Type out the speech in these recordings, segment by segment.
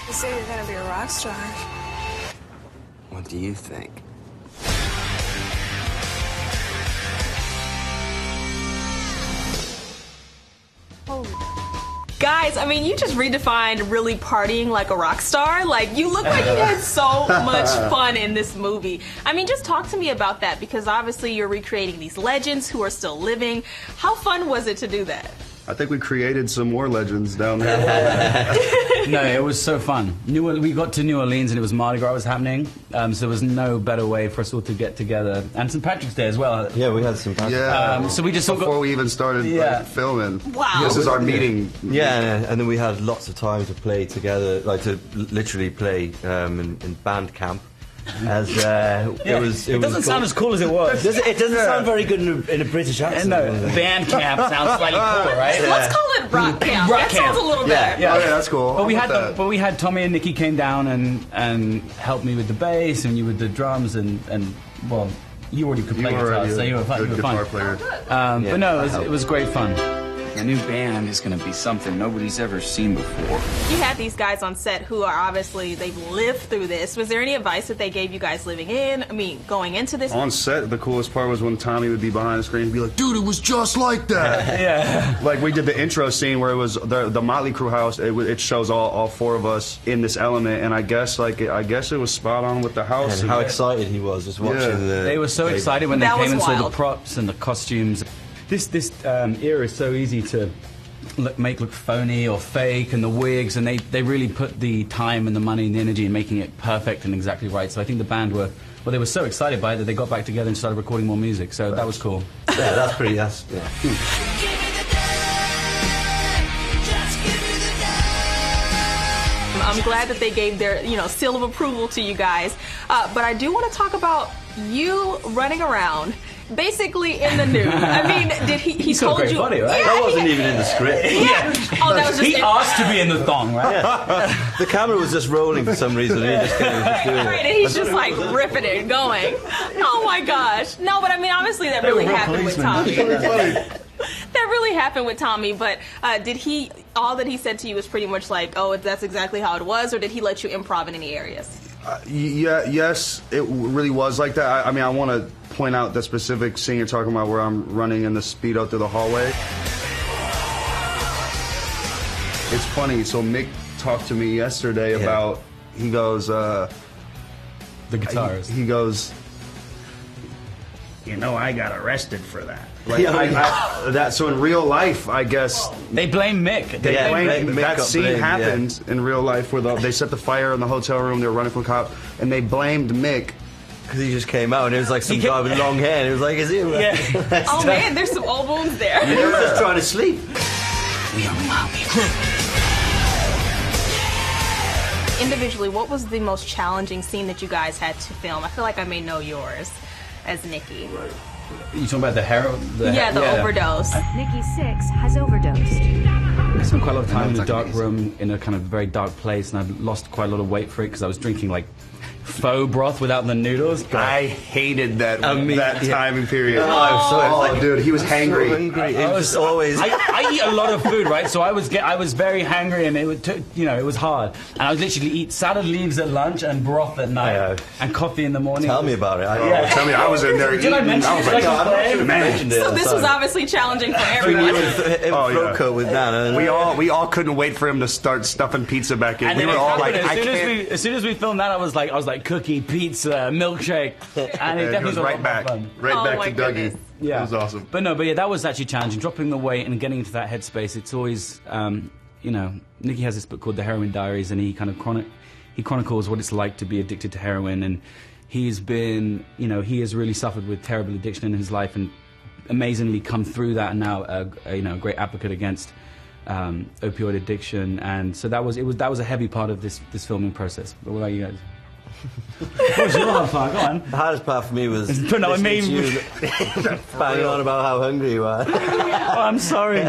You say you're gonna be a rock star. What do you think? Guys, I mean, you just redefined really partying like a rock star. Like, you look like you had so much fun in this movie. I mean, just talk to me about that, because obviously you're recreating these legends who are still living. How fun was it to do that? I think we created some more legends down there. No, it was so fun. We got to New Orleans and it was Mardi Gras was happening, so there was no better way for us all to get together. And St. Patrick's Day as well. Yeah, we had St. Patrick's Day. Yeah. So we just all before we even started filming. Wow. This is our meeting. Yeah, and then we had lots of time to play together, like to literally play in band camp. As it doesn't sound as cool as it was. It doesn't sound very good in a British accent. No, band camp sounds slightly cool, right? Let's call it rock camp. That sounds a little better. Yeah. Oh yeah, that's cool. But we had Tommy and Nikki came down and helped me with the bass and you with the drums and well, you already could play guitar, so you were fine. Player. But no, it was great fun. The new band is going to be something nobody's ever seen before. You had these guys on set who are obviously, they've lived through this. Was there any advice that they gave you guys living in? I mean, going into this? On set, the coolest part was when Tommy would be behind the screen and be like, dude, it was just like that. Yeah. Like, we did the intro scene where it was the Motley Crue house. It shows all four of us in this element, and I guess it was spot on with the house. And how excited he was just watching the... They were so excited when they That came and was saw the wild. props and the costumes. This era is so easy to make look phony or fake, and the wigs, and they really put the time and the money and the energy in making it perfect and exactly right. So I think the band they were so excited by it that they got back together and started recording more music. So that was cool. Yeah, that's pretty... yeah. I'm glad that they gave their, seal of approval to you guys. But I do want to talk about you running around, basically in the nude. I mean, did he told great you? body, right? That wasn't even in the script. Yeah. Oh, that was just. He asked to be in the thong, right? The camera was just rolling for some reason. And he just kept doing Right, it. and he's just like ripping it and going. Oh my gosh. No, but I mean, obviously that really happened with Tommy. That really happened with Tommy, but did all that he said to you was pretty much like, oh, that's exactly how it was, or did he let you improv in any areas? Yes, it really was like that. I mean, I want to point out the specific scene you're talking about where I'm running in the Speedo through the hallway. It's funny, so Mick talked to me yesterday about, he goes, The guitarist. he goes, I got arrested for that. Like, so in real life, I guess They blame Mick. Mick that got scene blamed, happened in real life where they set the fire in the hotel room. They were running from cops, and they blamed Mick. Because he just came out and it was like some guy with long hair and it was like, is he? Yeah. Oh man, there's some old wounds there. He was just trying to sleep. Individually, what was the most challenging scene that you guys had to film? I feel like I may know yours as Nikki. You talking about the heroin? The overdose. Nikki Sixx has overdosed. I spent quite a lot of time in a dark room in a kind of very dark place, and I lost quite a lot of weight for it because I was drinking like faux broth without the noodles. I hated that timing period. Oh, dude, he was hangry. It was always... I eat a lot of food, right? So I was very hangry, and it was hard. And I would literally eat salad leaves at lunch and broth at night, and coffee in the morning. Tell me about it. Tell me, I was in there eating. Did I mention I was like, mentioned it. So this was obviously challenging for everyone. With Nana. We all couldn't wait for him to start stuffing pizza back in. And We then were all like, as soon as we filmed that, I was like cookie, pizza, milkshake, and it it definitely was was right back, fun. right Oh back my to Dougie. goodness. Yeah, it was awesome. But that was actually challenging. Dropping the weight and getting into that headspace. It's always, Nicky has this book called The Heroin Diaries, and he kind of chronicles what it's like to be addicted to heroin, and he's been, he has really suffered with terrible addiction in his life, and amazingly come through that, and now a great advocate against opioid addiction, and so that was a heavy part of this filming process. But what about you guys? What was your hard part? Go on. The hardest part for me was But no, I listening mean- to you banging on about how hungry you are. Oh, I'm sorry.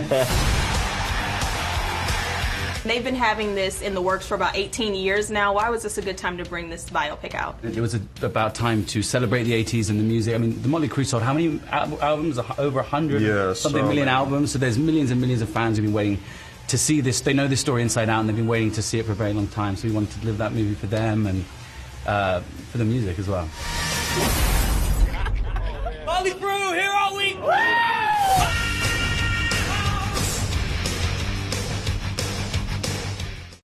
They've been having this in the works for about 18 years now. Why was this a good time to bring this biopic out? It was about time to celebrate the 80s and the music. I mean, the Motley Crue sold how many albums? Over 100? Yeah, something so million many. albums. So there's millions and millions of fans who've been waiting to see this. They know this story inside out, and they've been waiting to see it for a very long time. So we wanted to deliver that movie for them and for the music as well. Molly Crew, here all week.